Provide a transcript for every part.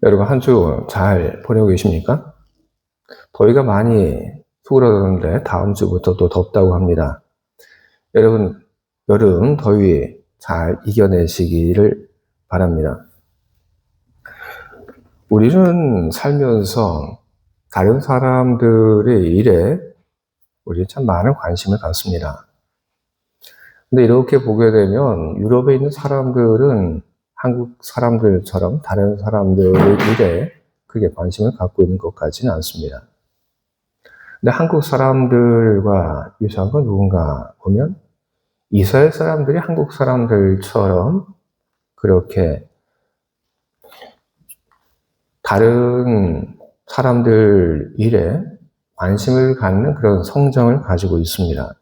여러분 한 주 잘 보내고 계십니까? 더위가 많이 수그러드는데 다음 주부터 또 덥다고 합니다. 여러분 여름 더위 잘 이겨내시기를 바랍니다. 우리는 살면서 다른 사람들의 일에 우리 참 많은 관심을 갖습니다. 근데 이렇게 보게 되면 유럽에 있는 사람들은 한국 사람들처럼 다른 사람들의 일에 크게 관심을 갖고 있는 것 같지는 않습니다. 근데 한국 사람들과 유사한 건 누군가 보면 이스라엘 사람들이 한국 사람들처럼 그렇게 다른 사람들 일에 관심을 갖는 그런 성정을 가지고 있습니다.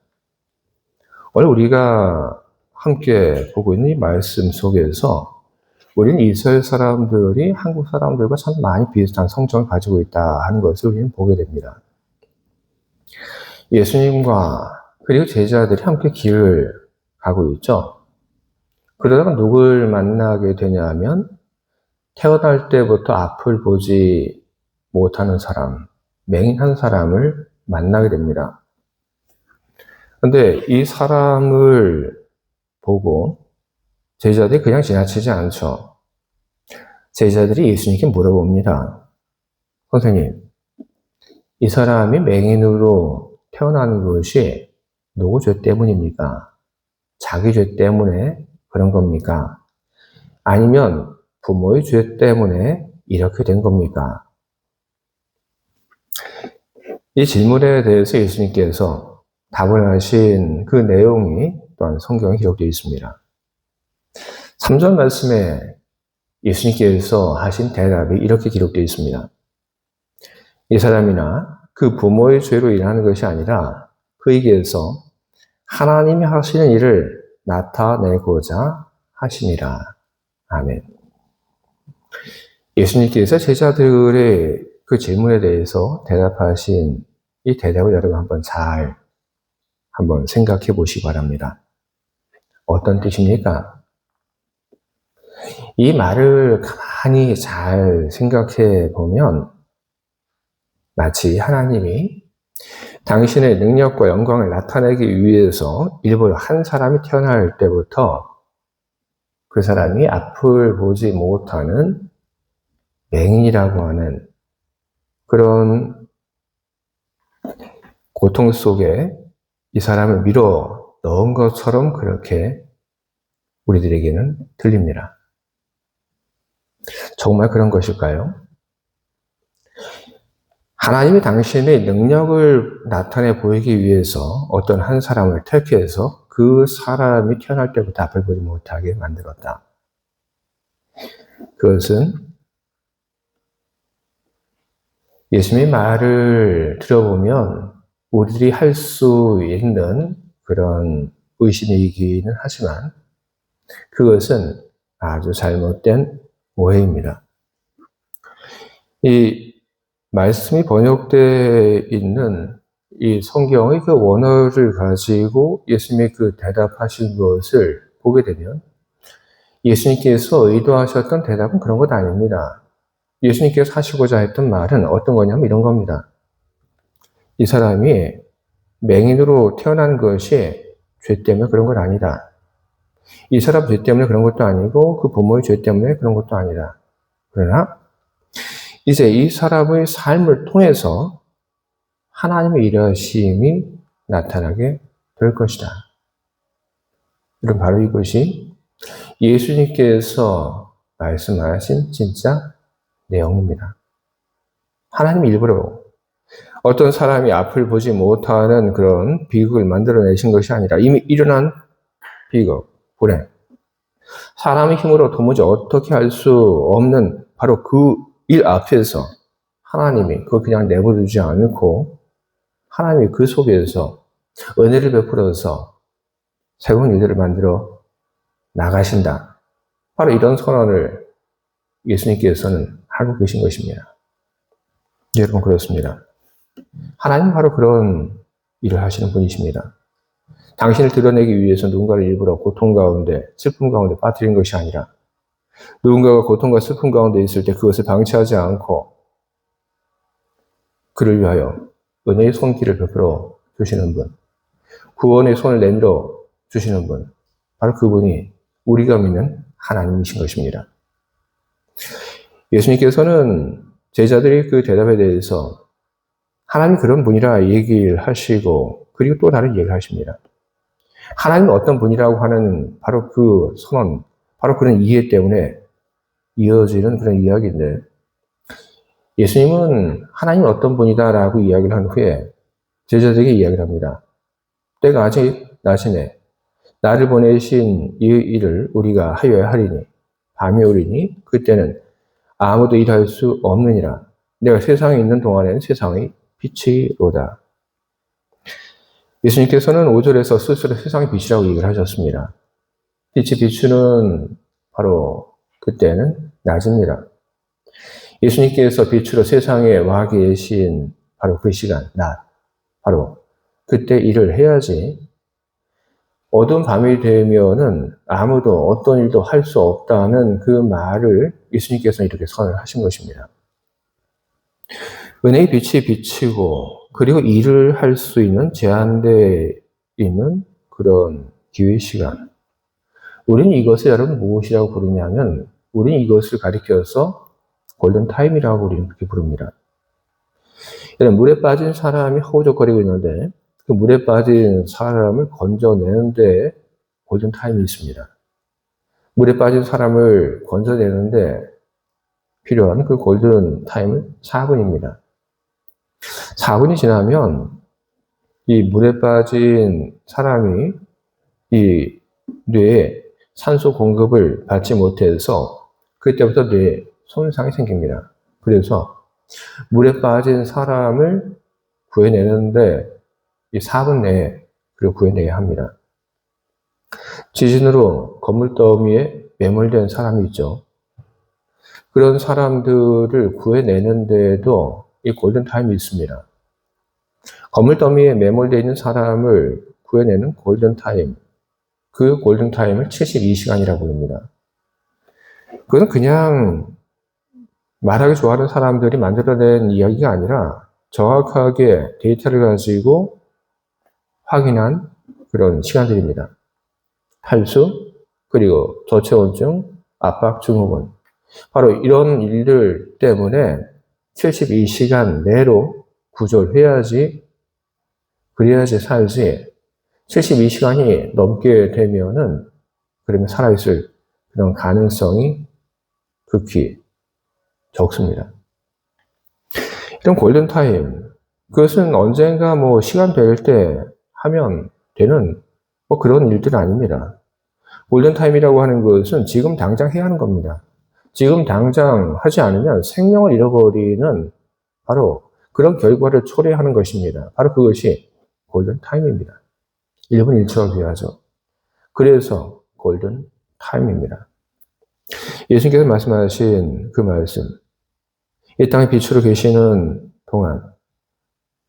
오늘 우리가 함께 보고 있는 이 말씀 속에서 우리는 이스라엘 사람들이 한국 사람들과 참 많이 비슷한 성정을 가지고 있다 하는 것을 우리는 보게 됩니다. 예수님과 그리고 제자들이 함께 길을 가고 있죠. 그러다가 누굴 만나게 되냐면 태어날 때부터 앞을 보지 못하는 사람, 맹인 한 사람을 만나게 됩니다. 그런데 이 사람을 보고 제자들이 그냥 지나치지 않죠. 제자들이 예수님께 물어봅니다. 선생님, 이 사람이 맹인으로 태어난 것이 누구 죄 때문입니까? 자기 죄 때문에 그런 겁니까? 아니면 부모의 죄 때문에 이렇게 된 겁니까? 이 질문에 대해서 예수님께서 답을 하신 그 내용이 또한 성경에 기록되어 있습니다. 3절 말씀에 예수님께서 하신 대답이 이렇게 기록되어 있습니다. 이 사람이나 그 부모의 죄로 일하는 것이 아니라 그에게서 하나님이 하시는 일을 나타내고자 하심이라. 아멘. 예수님께서 제자들의 그 질문에 대해서 대답하신 이 대답을 여러분 한번 생각해 보시기 바랍니다. 어떤 뜻입니까? 이 말을 가만히 잘 생각해 보면 마치 하나님이 당신의 능력과 영광을 나타내기 위해서 일부러 한 사람이 태어날 때부터 그 사람이 앞을 보지 못하는 맹인이라고 하는 그런 고통 속에 이 사람을 밀어 넣은 것처럼 그렇게 우리들에게는 들립니다. 정말 그런 것일까요? 하나님이 당신의 능력을 나타내 보이기 위해서 어떤 한 사람을 택해서 그 사람이 태어날 때부터 앞을 보지 못하게 만들었다. 그것은 예수님의 말을 들어보면 우리들이 할 수 있는 그런 의심이기는 하지만 그것은 아주 잘못된 오해입니다. 이 말씀이 번역되어 있는 이 성경의 그 원어를 가지고 예수님이 그 대답하신 것을 보게 되면 예수님께서 의도하셨던 대답은 그런 것 아닙니다. 예수님께서 하시고자 했던 말은 어떤 거냐면 이런 겁니다. 이 사람이 맹인으로 태어난 것이 죄 때문에 그런 건 아니다. 이 사람 죄 때문에 그런 것도 아니고 그 부모의 죄 때문에 그런 것도 아니다. 그러나 이제 이 사람의 삶을 통해서 하나님의 일하심이 나타나게 될 것이다. 이런 바로 이것이 예수님께서 말씀하신 진짜 내용입니다. 하나님이 일부러 어떤 사람이 앞을 보지 못하는 그런 비극을 만들어내신 것이 아니라 이미 일어난 비극, 불행. 사람의 힘으로 도무지 어떻게 할 수 없는 바로 그 일 앞에서 하나님이 그걸 그냥 내버려두지 않고 하나님이 그 속에서 은혜를 베풀어서 새로운 일들을 만들어 나가신다. 바로 이런 선언을 예수님께서는 하고 계신 것입니다. 여러분 그렇습니다. 하나님 바로 그런 일을 하시는 분이십니다. 당신을 드러내기 위해서 누군가를 일부러 고통 가운데 슬픔 가운데 빠뜨린 것이 아니라 누군가가 고통과 슬픔 가운데 있을 때 그것을 방치하지 않고 그를 위하여 은혜의 손길을 베풀어 주시는 분, 구원의 손을 내밀어 주시는 분, 바로 그분이 우리가 믿는 하나님이신 것입니다. 예수님께서는 제자들의 그 대답에 대해서 하나님 그런 분이라 얘기를 하시고, 그리고 또 다른 얘기를 하십니다. 하나님은 어떤 분이라고 하는 바로 그 선언, 바로 그런 이해 때문에 이어지는 그런 이야기인데, 예수님은 하나님은 어떤 분이다라고 이야기를 한 후에 제자들에게 이야기를 합니다. 때가 아직 낮이네. 나를 보내신 이 일을 우리가 하여야 하리니, 밤이 오리니 그때는 아무도 일할 수 없느니라. 내가 세상에 있는 동안에는 세상의 빛이로다. 예수님께서는 5절에서 스스로 세상의 빛이라고 얘기를 하셨습니다. 빛이 비추는 바로 그때는 낮입니다. 예수님께서 빛으로 세상에 와 계신 바로 그 시간, 낮, 바로 그때 일을 해야지 어두운 밤이 되면은 아무도 어떤 일도 할 수 없다는 그 말을 예수님께서는 이렇게 선언을 하신 것입니다. 은혜의 빛이 비치고 그리고 일을 할 수 있는 제한되어 있는 그런 기회 시간. 우리는 이것을 여러분 무엇이라고 부르냐면 우리는 이것을 가리켜서 골든타임이라고 우리는 그렇게 부릅니다. 여러분 물에 빠진 사람이 허우적거리고 있는데 그 물에 빠진 사람을 건져내는데 골든타임이 있습니다. 물에 빠진 사람을 건져내는데 필요한 그 골든타임은 4분입니다. 4분이 지나면 이 물에 빠진 사람이 이 뇌에 산소 공급을 받지 못해서 그때부터 뇌에 손상이 생깁니다. 그래서 물에 빠진 사람을 구해내는데 이 4분 내에 그리고 구해내야 합니다. 지진으로 건물 더미에 매몰된 사람이 있죠. 그런 사람들을 구해내는데도 이 골든타임이 있습니다. 건물 더미에 매몰되어 있는 사람을 구해내는 골든타임, 그 골든타임을 72시간이라고 부릅니다. 그건 그냥 말하기 좋아하는 사람들이 만들어낸 이야기가 아니라 정확하게 데이터를 가지고 확인한 그런 시간들입니다. 탈수, 그리고 저체온증, 압박 증후군. 바로 이런 일들 때문에 72시간 내로 구조해야지, 그래야지 살지, 72시간이 넘게 되면은, 그러면 살아있을 그런 가능성이 극히 적습니다. 이런 골든타임, 그것은 언젠가 뭐 시간 될 때 하면 되는 뭐 그런 일들은 아닙니다. 골든타임이라고 하는 것은 지금 당장 해야 하는 겁니다. 지금 당장 하지 않으면 생명을 잃어버리는 바로 그런 결과를 초래하는 것입니다. 바로 그것이 골든타임입니다. 1분 1초가 귀하죠. 그래서 골든타임입니다. 예수님께서 말씀하신 그 말씀, 이 땅에 빛으로 계시는 동안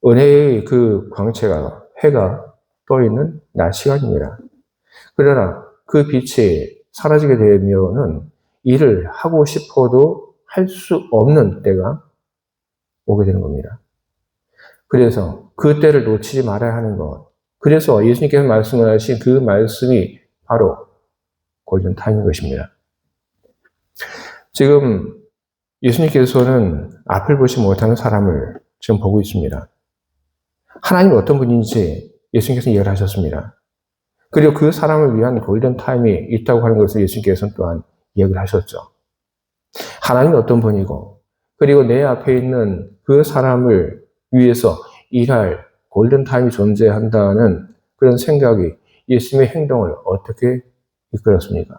은혜의 그 광채가, 해가 떠있는 낮 시간입니다. 그러나 그 빛이 사라지게 되면은 일을 하고 싶어도 할 수 없는 때가 오게 되는 겁니다. 그래서 그 때를 놓치지 말아야 하는 것. 그래서 예수님께서 말씀하신 그 말씀이 바로 골든타임인 것입니다. 지금 예수님께서는 앞을 보지 못하는 사람을 지금 보고 있습니다. 하나님이 어떤 분인지 예수님께서 이해를 하셨습니다. 그리고 그 사람을 위한 골든타임이 있다고 하는 것을 예수님께서는 또한 이야기를 하셨죠. 하나님이 어떤 분이고, 그리고 내 앞에 있는 그 사람을 위해서 일할 골든타임이 존재한다는 그런 생각이 예수님의 행동을 어떻게 이끌었습니까?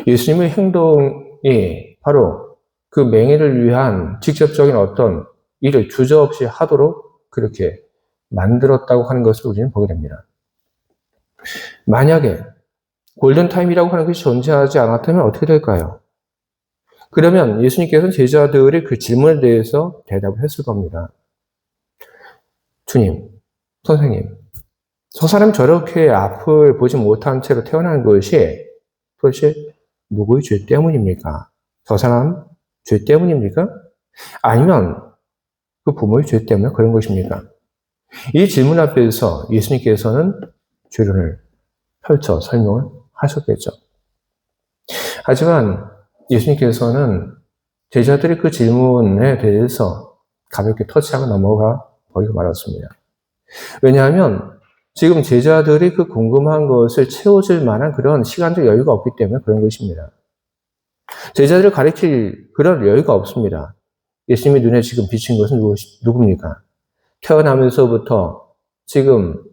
예수님의 행동이 바로 그 맹인을 위한 직접적인 어떤 일을 주저없이 하도록 그렇게 만들었다고 하는 것을 우리는 보게 됩니다. 만약에 골든타임이라고 하는 것이 존재하지 않았다면 어떻게 될까요? 그러면 예수님께서는 제자들의 그 질문에 대해서 대답을 했을 겁니다. 주님, 선생님, 저 사람이 저렇게 앞을 보지 못한 채로 태어난 것이 도대체 누구의 죄 때문입니까? 저 사람 죄 때문입니까? 아니면 그 부모의 죄 때문에 그런 것입니까? 이 질문 앞에서 예수님께서는 죄론을 펼쳐 설명을 하셨겠죠. 하지만 예수님께서는 제자들의 그 질문에 대해서 가볍게 터치하고 넘어가 버리고 말았습니다. 왜냐하면 지금 제자들이 그 궁금한 것을 채워줄 만한 그런 시간적 여유가 없기 때문에 그런 것입니다. 제자들을 가르칠 그런 여유가 없습니다. 예수님의 눈에 지금 비친 것은 누굽니까? 태어나면서부터 지금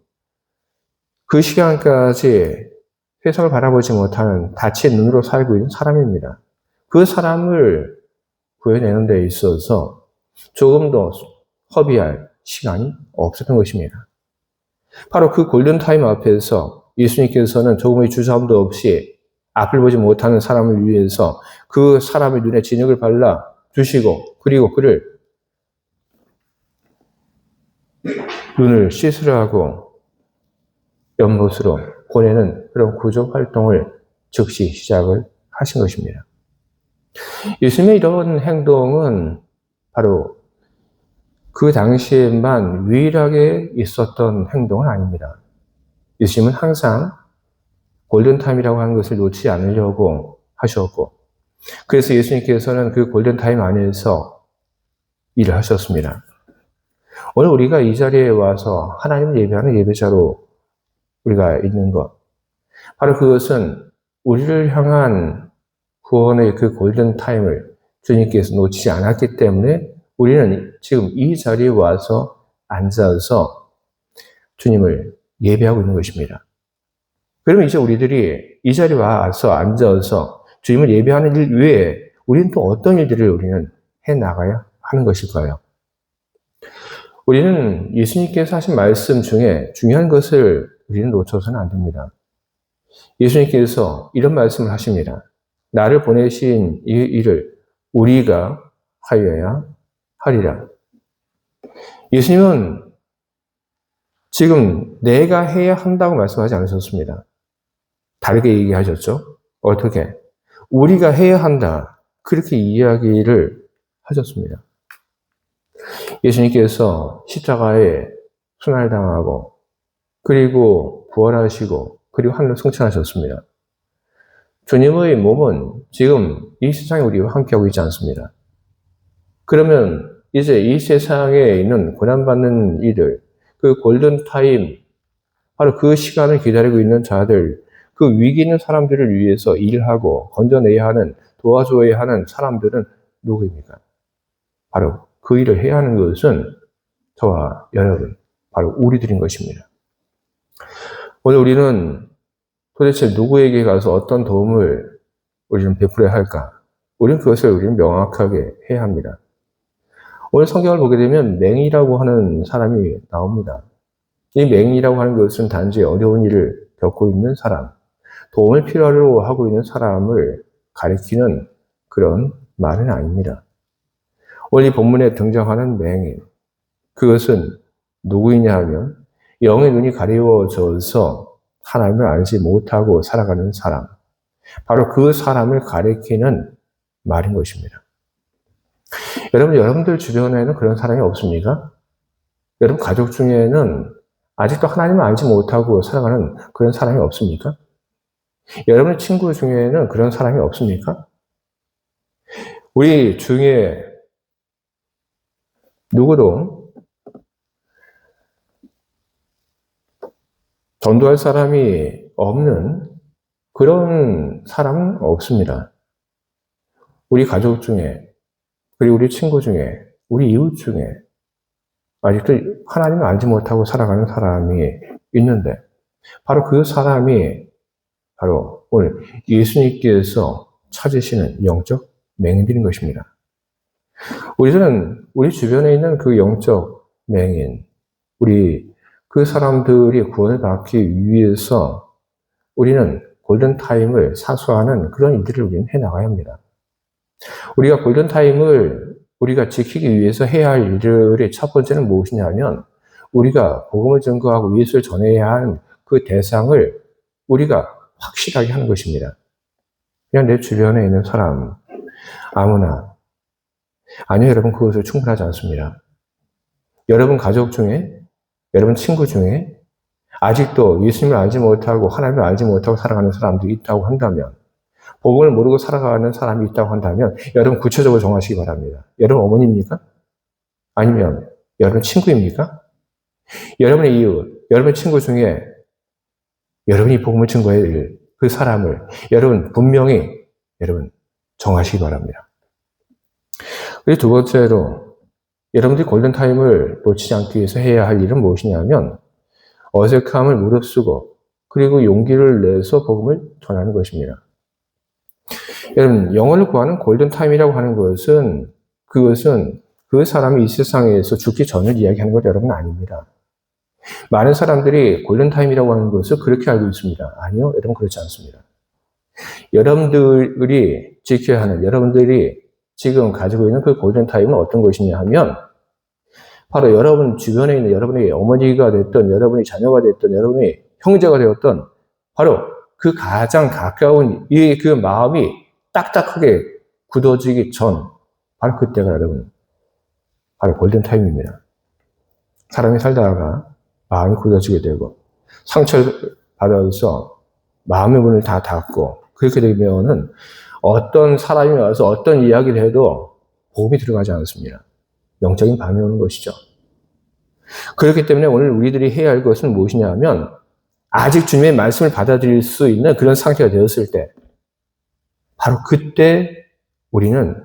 그 시간까지 세상을 바라보지 못하는 닫힌 눈으로 살고 있는 사람입니다. 그 사람을 구해내는 데 있어서 조금 더 허비할 시간이 없었던 것입니다. 바로 그 골든타임 앞에서 예수님께서는 조금의 주저함도 없이 앞을 보지 못하는 사람을 위해서 그 사람의 눈에 진흙을 발라 주시고 그리고 그를 눈을 씻으려 하고 연못으로 보내는 그런 구조 활동을 즉시 시작을 하신 것입니다. 예수님의 이런 행동은 바로 그 당시에만 유일하게 있었던 행동은 아닙니다. 예수님은 항상 골든타임이라고 하는 것을 놓치지 않으려고 하셨고, 그래서 예수님께서는 그 골든타임 안에서 일을 하셨습니다. 오늘 우리가 이 자리에 와서 하나님을 예배하는 예배자로 우리가 있는 것, 바로 그것은 우리를 향한 구원의 그 골든타임을 주님께서 놓치지 않았기 때문에 우리는 지금 이 자리에 와서 앉아서 주님을 예배하고 있는 것입니다. 그러면 이제 우리들이 이 자리에 와서 앉아서 주님을 예배하는 일 외에 우리는 또 어떤 일들을 우리는 해나가야 하는 것일까요? 우리는 예수님께서 하신 말씀 중에 중요한 것을 우리는 놓쳐서는 안 됩니다. 예수님께서 이런 말씀을 하십니다. 나를 보내신 이 일을 우리가 하여야 하리라. 예수님은 지금 내가 해야 한다고 말씀하지 않으셨습니다. 다르게 얘기하셨죠? 어떻게? 우리가 해야 한다. 그렇게 이야기를 하셨습니다. 예수님께서 십자가에 순환당하고 그리고 부활하시고 그리고 하늘로 승천하셨습니다. 주님의 몸은 지금 이 세상에 우리와 함께하고 있지 않습니다. 그러면 이제 이 세상에 있는 고난받는 이들, 그 골든타임, 바로 그 시간을 기다리고 있는 자들, 그 위기 있는 사람들을 위해서 일하고 건져내야 하는, 도와줘야 하는 사람들은 누구입니까? 바로 그 일을 해야 하는 것은 저와 여러분, 바로 우리들인 것입니다. 오늘 우리는 도대체 누구에게 가서 어떤 도움을 우리는 베풀어야 할까? 우리는 그것을 우리는 명확하게 해야 합니다. 오늘 성경을 보게 되면 맹이라고 하는 사람이 나옵니다. 이 맹이라고 하는 것은 단지 어려운 일을 겪고 있는 사람, 도움을 필요로 하고 있는 사람을 가리키는 그런 말은 아닙니다. 오늘 이 본문에 등장하는 맹인, 그것은 누구이냐 하면 영의 눈이 가리워져서 하나님을 알지 못하고 살아가는 사람, 바로 그 사람을 가리키는 말인 것입니다. 여러분들 주변에는 그런 사람이 없습니까? 여러분 가족 중에는 아직도 하나님을 알지 못하고 살아가는 그런 사람이 없습니까? 여러분의 친구 중에는 그런 사람이 없습니까? 우리 중에 누구도 전도할 사람이 없는 그런 사람은 없습니다. 우리 가족 중에, 그리고 우리 친구 중에, 우리 이웃 중에 아직도 하나님을 알지 못하고 살아가는 사람이 있는데, 바로 그 사람이 바로 오늘 예수님께서 찾으시는 영적 맹인들인 것입니다. 우리는 우리 주변에 있는 그 영적 맹인, 우리 그 사람들이 구원을 받기 위해서 우리는 골든타임을 사수하는 그런 일들을 우리는 해나가야 합니다. 우리가 골든타임을 우리가 지키기 위해서 해야 할 일들의 첫 번째는 무엇이냐면 우리가 복음을 증거하고 예수를 전해야 하는 그 대상을 우리가 확실하게 하는 것입니다. 그냥 내 주변에 있는 사람, 아무나. 아니요, 여러분, 그것을 충분하지 않습니다. 여러분 가족 중에, 여러분 친구 중에 아직도 예수님을 알지 못하고 하나님을 알지 못하고 살아가는 사람들이 있다고 한다면, 복음을 모르고 살아가는 사람이 있다고 한다면 여러분 구체적으로 정하시기 바랍니다. 여러분 어머니입니까? 아니면 여러분 친구입니까? 여러분의 이웃, 여러분 친구 중에 여러분이 복음을 증거해야 될 그 사람을 여러분 분명히 여러분 정하시기 바랍니다. 그리고 두 번째로 여러분들이 골든타임을 놓치지 않기 위해서 해야 할 일은 무엇이냐면 어색함을 무릅쓰고 그리고 용기를 내서 복음을 전하는 것입니다. 여러분, 영혼을 구하는 골든타임이라고 하는 것은 그것은 그 사람이 이 세상에서 죽기 전을 이야기하는 것 여러분 아닙니다. 많은 사람들이 골든타임이라고 하는 것을 그렇게 알고 있습니다. 아니요, 여러분 그렇지 않습니다. 여러분들이 지켜야 하는, 여러분들이 지금 가지고 있는 그 골든타임은 어떤 것이냐 하면 바로 여러분 주변에 있는 여러분의 어머니가 됐든 여러분의 자녀가 됐든 여러분의 형제가 되었든 바로 그 가장 가까운 이 그 마음이 딱딱하게 굳어지기 전 바로 그때가 여러분 바로 골든타임입니다. 사람이 살다가 마음이 굳어지게 되고 상처를 받아서 마음의 문을 다 닫고 그렇게 되면은 어떤 사람이 와서 어떤 이야기를 해도 복음이 들어가지 않습니다. 영적인 밤이 오는 것이죠. 그렇기 때문에 오늘 우리들이 해야 할 것은 무엇이냐 하면 아직 주님의 말씀을 받아들일 수 있는 그런 상태가 되었을 때 바로 그때 우리는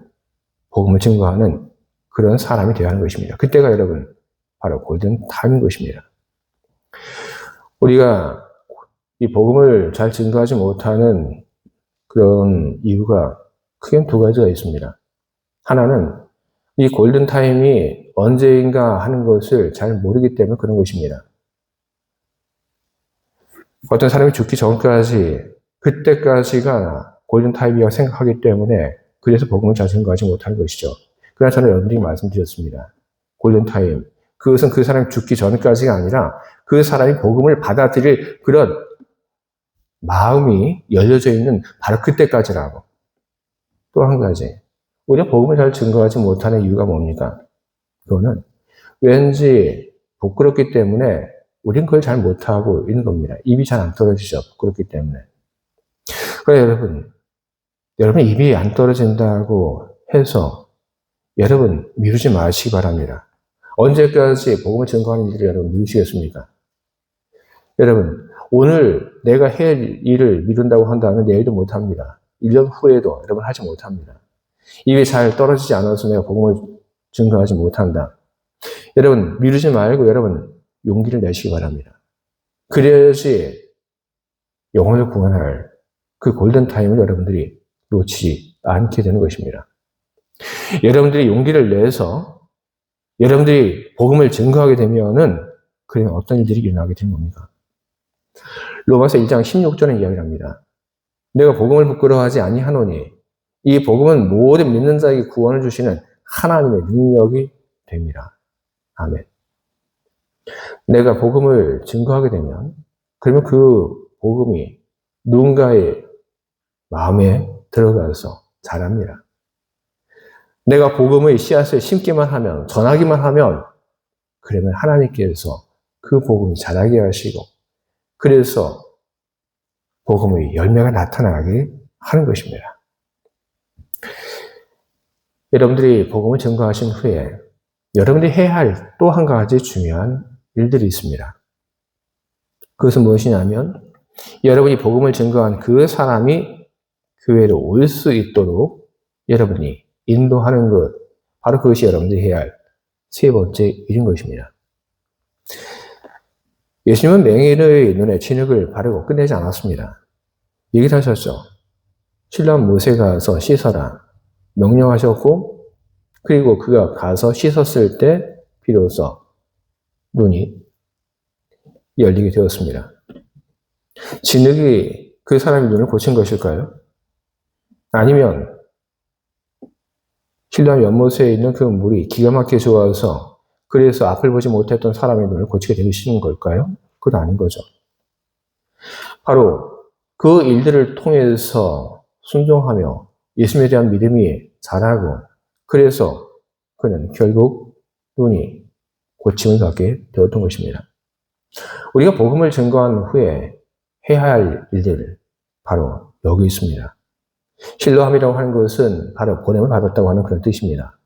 복음을 증거하는 그런 사람이 되어야 하는 것입니다. 그때가 여러분 바로 골든타임인 것입니다. 우리가 이 복음을 잘 증거하지 못하는 그런 이유가 크게 두 가지가 있습니다. 하나는 이 골든타임이 언제인가 하는 것을 잘 모르기 때문에 그런 것입니다. 어떤 사람이 죽기 전까지 그때까지가 골든타임이라고 생각하기 때문에 그래서 복음을 잘 증거하지 못하는 것이죠. 그러나 저는 여러분들이 말씀드렸습니다. 골든타임. 그것은 그 사람이 죽기 전까지가 아니라 그 사람이 복음을 받아들일 그런 마음이 열려져 있는 바로 그때까지라고. 또 한 가지. 우리가 복음을 잘 증거하지 못하는 이유가 뭡니까? 그거는 왠지 부끄럽기 때문에 우린 그걸 잘 못하고 있는 겁니다. 입이 잘 안 떨어지죠. 부끄럽기 때문에. 그러니까 여러분 입이 안 떨어진다고 해서 여러분 미루지 마시기 바랍니다. 언제까지 복음을 증거하는 일을 여러분 미루시겠습니까? 여러분 오늘 내가 해야 할 일을 미룬다고 한다면 내일도 못합니다. 1년 후에도 여러분 하지 못합니다. 입이 잘 떨어지지 않아서 내가 복음을 증거하지 못한다. 여러분 미루지 말고 여러분 용기를 내시기 바랍니다. 그래야지 영혼을 구원할 그 골든타임을 여러분들이 놓치지 않게 되는 것입니다. 여러분들이 용기를 내서 여러분들이 복음을 증거하게 되면은 그러면 어떤 일들이 일어나게 되는 겁니까? 로마서 1장 16절에 이야기를 합니다. 내가 복음을 부끄러워하지 아니하노니 이 복음은 모든 믿는 자에게 구원을 주시는 하나님의 능력이 됩니다. 아멘. 내가 복음을 증거하게 되면 그러면 그 복음이 누군가의 마음에 들어가서 자랍니다. 내가 복음의 씨앗을 심기만 하면, 전하기만 하면 그러면 하나님께서 그 복음이 자라게 하시고 그래서 복음의 열매가 나타나게 하는 것입니다. 여러분들이 복음을 증거하신 후에 여러분들이 해야 할 또 한 가지 중요한 일들이 있습니다. 그것은 무엇이냐면 여러분이 복음을 증거한 그 사람이 교회로 올 수 있도록 여러분이 인도하는 것, 바로 그것이 여러분들이 해야 할 세 번째 일인 것입니다. 예수님은 맹인의 눈에 진흙을 바르고 끝내지 않았습니다. 얘기를 하셨죠. 신랑 모세가 가서 씻어라 명령하셨고 그리고 그가 가서 씻었을 때 비로소 눈이 열리게 되었습니다. 진흙이 그 사람의 눈을 고친 것일까요? 아니면 신랑 연못에 있는 그 물이 기가 막히게 좋아서 그래서 앞을 보지 못했던 사람의 눈을 고치게 되시는 걸까요? 그건 아닌 거죠. 바로 그 일들을 통해서 순종하며 예수님에 대한 믿음이 자라고 그래서 그는 결국 눈이 고침을 받게 되었던 것입니다. 우리가 복음을 증거한 후에 해야 할 일들 바로 여기 있습니다. 신뢰함이라고 하는 것은 바로 보냄을 받았다고 하는 그런 뜻입니다.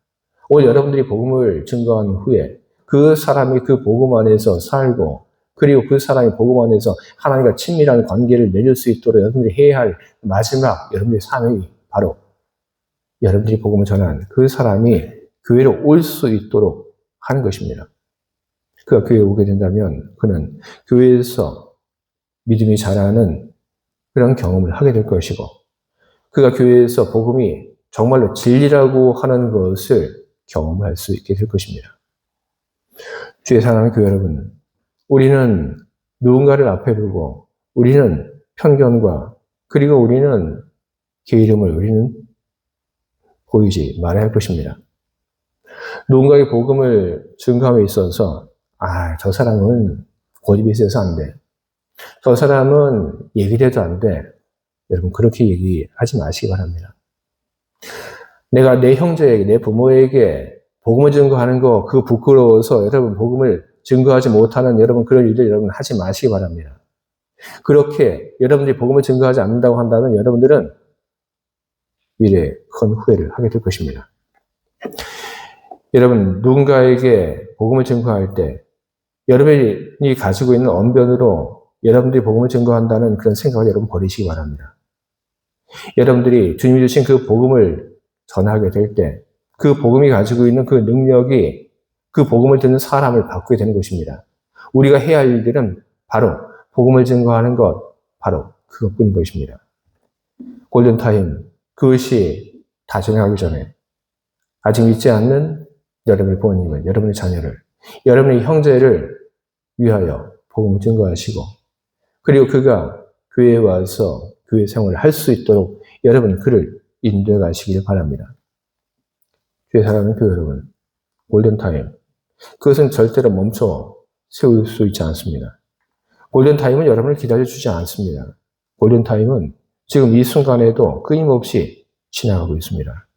오늘 여러분들이 복음을 증거한 후에 그 사람이 그 복음 안에서 살고 그리고 그 사람이 복음 안에서 하나님과 친밀한 관계를 맺을 수 있도록 여러분들이 해야 할 마지막 여러분들의 사명이 바로 여러분들이 복음을 전한 그 사람이 교회로 올 수 있도록 하는 것입니다. 그가 교회에 오게 된다면 그는 교회에서 믿음이 자라는 그런 경험을 하게 될 것이고 그가 교회에서 복음이 정말로 진리라고 하는 것을 경험할 수 있게 될 것입니다. 주의 사랑하는 교회 여러분, 우리는 누군가를 앞에 두고 우리는 편견과 그리고 우리는 게으름을 우리는 보이지 말아야 할 것입니다. 누군가의 복음을 증거함에 있어서 저 사람은 고집이 세서 안 돼. 저 사람은 얘기를 해도 안 돼. 여러분 그렇게 얘기하지 마시기 바랍니다. 내가 내 형제에게, 내 부모에게 복음을 증거하는 거 그거 부끄러워서 여러분 복음을 증거하지 못하는 여러분 그런 일들 여러분 하지 마시기 바랍니다. 그렇게 여러분들이 복음을 증거하지 않는다고 한다면 여러분들은 미래에 큰 후회를 하게 될 것입니다. 여러분 누군가에게 복음을 증거할 때 여러분이 가지고 있는 언변으로 여러분들이 복음을 증거한다는 그런 생각을 여러분 버리시기 바랍니다. 여러분들이 주님이 주신 그 복음을 전하게 될 때 그 복음이 가지고 있는 그 능력이 그 복음을 듣는 사람을 바꾸게 되는 것입니다. 우리가 해야 할 일들은 바로 복음을 증거하는 것, 바로 그것뿐인 것입니다. 골든타임, 그것이 다 지나가기 전에 아직 믿지 않는 여러분의 부모님을, 여러분의 자녀를, 여러분의 형제를 위하여 복음을 증거하시고 그리고 그가 교회에 와서 교회 생활을 할 수 있도록 여러분 그를 인도해 가시기를 바랍니다. 주의 사랑하는 교회 여러분, 골든타임, 그것은 절대로 멈춰 세울 수 있지 않습니다. 골든타임은 여러분을 기다려주지 않습니다. 골든타임은 지금 이 순간에도 끊임없이 지나가고 있습니다.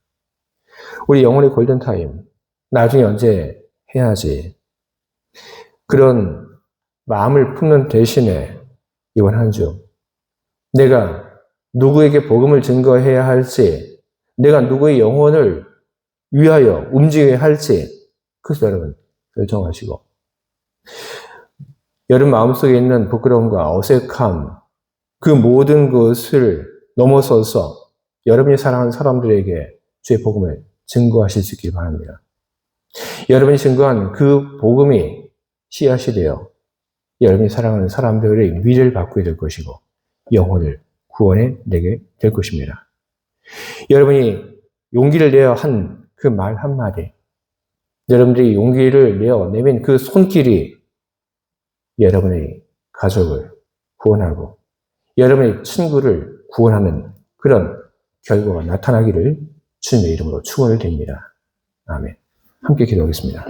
우리 영혼의 골든타임, 나중에 언제 해야지. 그런 마음을 품는 대신에 이번 한 주, 내가 누구에게 복음을 증거해야 할지, 내가 누구의 영혼을 위하여 움직여야 할지, 그것을 여러분 결정하시고, 여러분 마음속에 있는 부끄러움과 어색함, 그 모든 것을 넘어서서 여러분이 사랑하는 사람들에게 주의 복음을 증거하실 수 있길 바랍니다. 여러분이 증거한 그 복음이 씨앗이 되어 여러분이 사랑하는 사람들의 미래를 바꾸게 될 것이고 영혼을 구원해 내게 될 것입니다. 여러분이 용기를 내어 한 그 말 한마디, 여러분들이 용기를 내어 내민 그 손길이 여러분의 가족을 구원하고 여러분의 친구를 구원하는 그런 결과가 나타나기를 주님의 이름으로 축원을 드립니다. 아멘. 함께 기도하겠습니다.